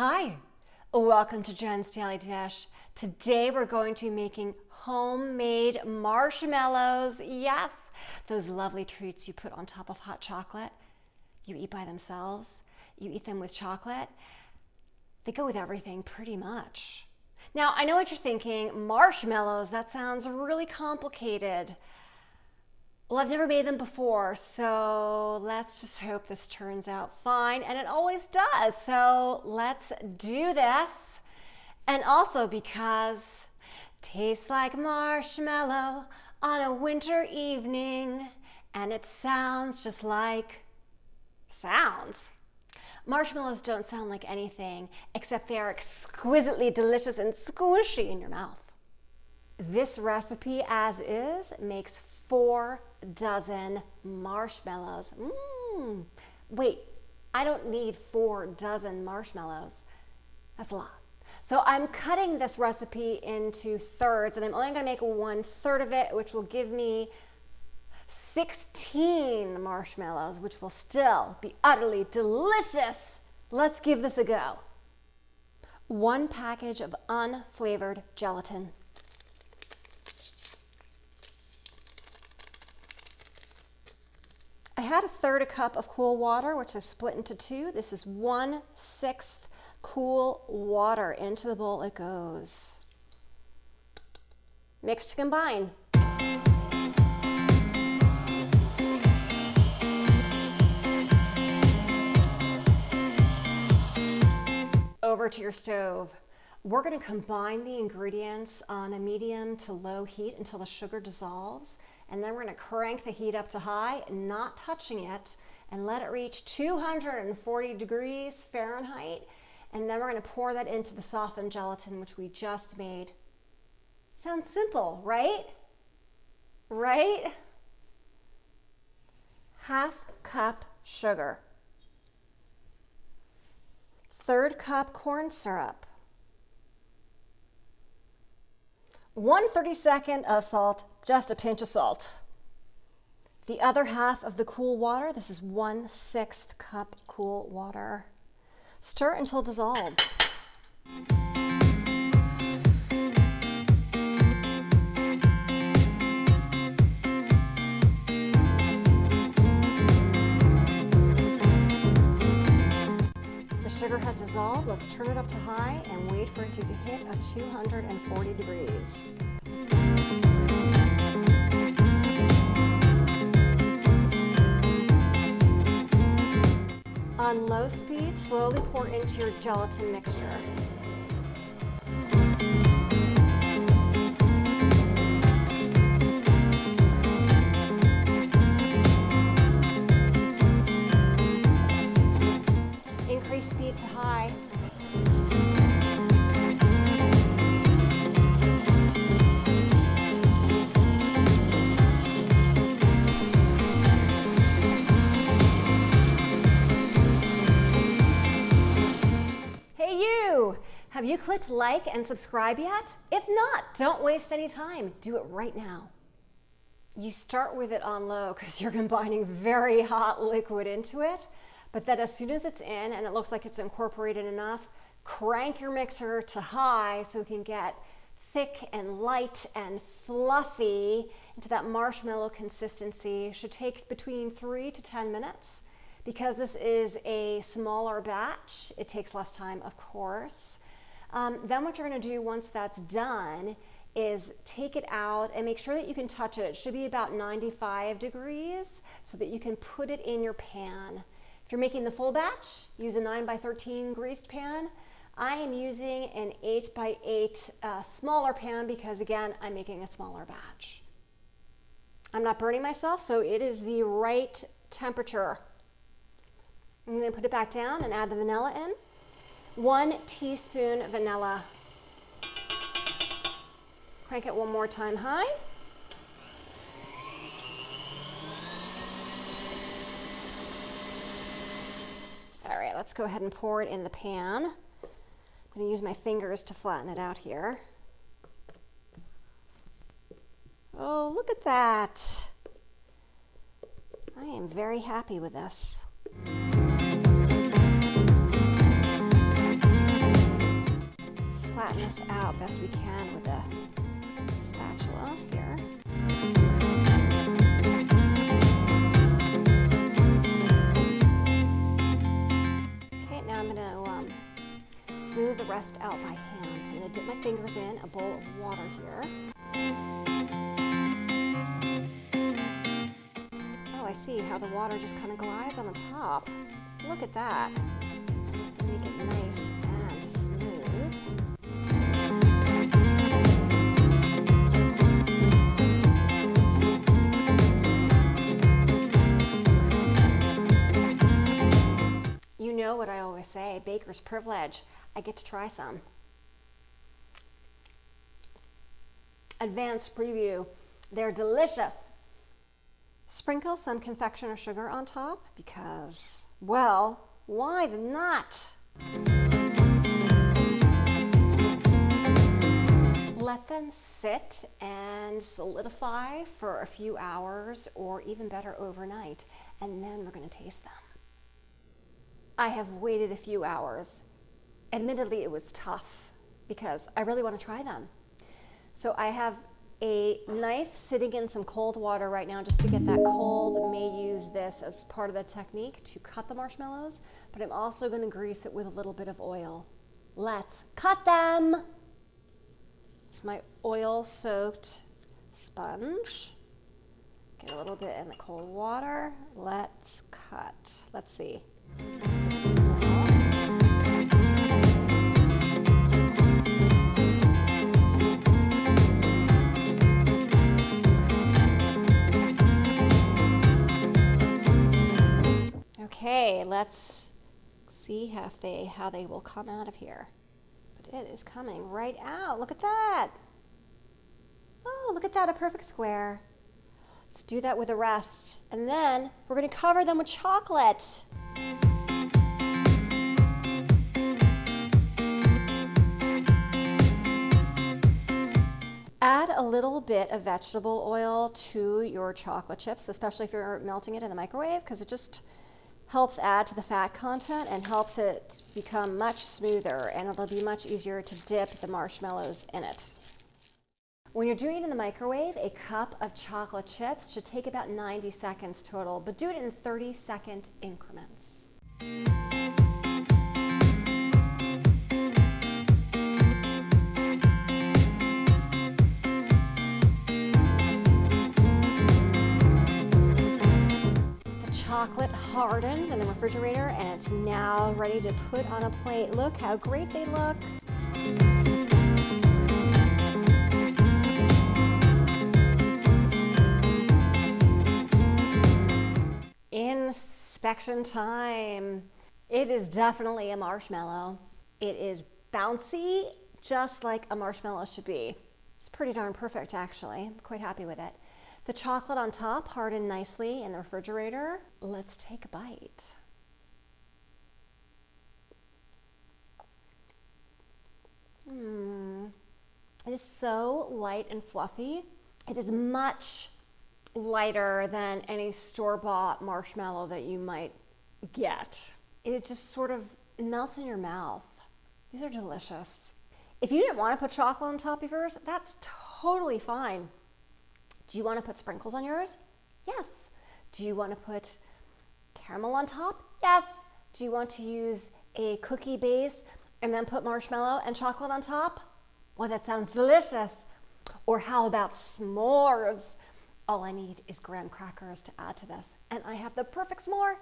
Hi, welcome to Jen's Daily Dish. Today we're going to be making homemade marshmallows. Yes, those lovely treats you put on top of hot chocolate. You eat by themselves. You eat them with chocolate. They go with everything pretty much. Now, I know what you're thinking. Marshmallows, that sounds really complicated. Well, I've never made them before, so let's just hope this turns out fine, and it always does. So let's do this. And also because tastes like marshmallow on a winter evening, and it sounds just like sounds. Marshmallows don't sound like anything, except they are exquisitely delicious and squishy in your mouth. This recipe, as is, makes 4 dozen marshmallows. Wait, I don't need 4 dozen marshmallows. That's a lot. So I'm cutting this recipe into thirds, and I'm only going to make 1/3 of it, which will give me 16 marshmallows, which will still be utterly delicious. Let's give this a go. 1 package of unflavored gelatin. I had 1/3 cup of cool water, which I split into 2. This is 1/6 cool water. Into the bowl it goes. Mix to combine. Over to your stove. We're going to combine the ingredients on a medium to low heat until the sugar dissolves, and then we're going to crank the heat up to high, not touching it, and let it reach 240 degrees Fahrenheit, and then we're going to pour that into the softened gelatin which we just made. Sounds simple, right? Right? 1/2 cup sugar. 1/3 cup corn syrup. 1/32 of salt, just a pinch of salt. The other half of the cool water, this is 1/6 cup cool water. Stir until dissolved. The sugar has dissolved. Let's turn it up to high and wait for it to hit 240 degrees. On low speed, slowly pour into your gelatin mixture. Increase speed to high. Hey you! Have you clicked like and subscribe yet? If not, don't waste any time. Do it right now. You start with it on low because you're combining very hot liquid into it. But then as soon as it's in and it looks like it's incorporated enough, crank your mixer to high so it can get thick and light and fluffy into that marshmallow consistency. It should take between 3 to 10 minutes. Because this is a smaller batch, it takes less time, of course. Then what you're going to do once that's done is take it out and make sure that you can touch it. It should be about 95 degrees so that you can put it in your pan. If you're making the full batch, use a 9x13 greased pan. I am using an 8x8 smaller pan because, again, I'm making a smaller batch. I'm not burning myself, so it is the right temperature. I'm going to put it back down and add the vanilla in. 1 teaspoon vanilla. Crank it one more time high. All right, let's go ahead and pour it in the pan. I'm going to use my fingers to flatten it out here. Oh, look at that. I am very happy with this. Just flatten this out best we can with a spatula here. Okay, now I'm going to smooth the rest out by hand. So I'm going to dip my fingers in a bowl of water here. Oh, I see how the water just kind of glides on the top. Look at that. It's going to make it nice and smooth. You know what I always say, baker's privilege. I get to try some. Advanced preview. They're delicious. Sprinkle some confectioner sugar on top because, well, why not? Let them sit and solidify for a few hours or even better overnight, and then we're going to taste them. I have waited a few hours. Admittedly, it was tough because I really want to try them. So I have a knife sitting in some cold water right now just to get that cold. May use this as part of the technique to cut the marshmallows, but I'm also going to grease it with a little bit of oil. Let's cut them. It's my oil-soaked sponge. Get a little bit in the cold water. Let's cut. Let's see. This is the middle. Okay, let's see how they will come out of here. But it is coming right out. Look at that. Oh, look at that, a perfect square. Let's do that with the rest. And then we're going to cover them with chocolate. Add a little bit of vegetable oil to your chocolate chips, especially if you're melting it in the microwave, because it just helps add to the fat content and helps it become much smoother, and it'll be much easier to dip the marshmallows in it. When you're doing it in the microwave, a cup of chocolate chips should take about 90 seconds total, but do it in 30-second increments. Chocolate hardened in the refrigerator, and it's now ready to put on a plate. Look how great they look. Inspection time. It is definitely a marshmallow. It is bouncy, just like a marshmallow should be. It's pretty darn perfect, actually. I'm quite happy with it. The chocolate on top hardened nicely in the refrigerator. Let's take a bite. It is so light and fluffy. It is much lighter than any store-bought marshmallow that you might get. It just sort of melts in your mouth. These are delicious. If you didn't want to put chocolate on top of yours, that's totally fine. Do you want to put sprinkles on yours? Yes. Do you want to put caramel on top? Yes. Do you want to use a cookie base and then put marshmallow and chocolate on top? Well, that sounds delicious. Or how about s'mores? All I need is graham crackers to add to this, and I have the perfect s'more.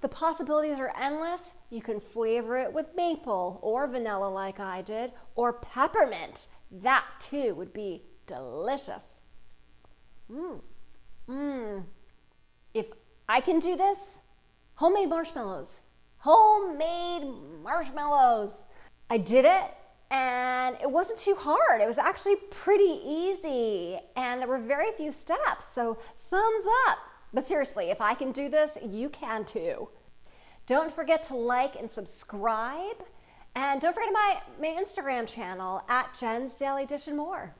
The possibilities are endless. You can flavor it with maple or vanilla like I did, or peppermint. That too would be delicious. If I can do this, homemade marshmallows. Homemade marshmallows. I did it, and it wasn't too hard. It was actually pretty easy, and there were very few steps, so thumbs up. But seriously, if I can do this, you can too. Don't forget to like and subscribe, and don't forget my Instagram channel at Jen's Daily Dish and More.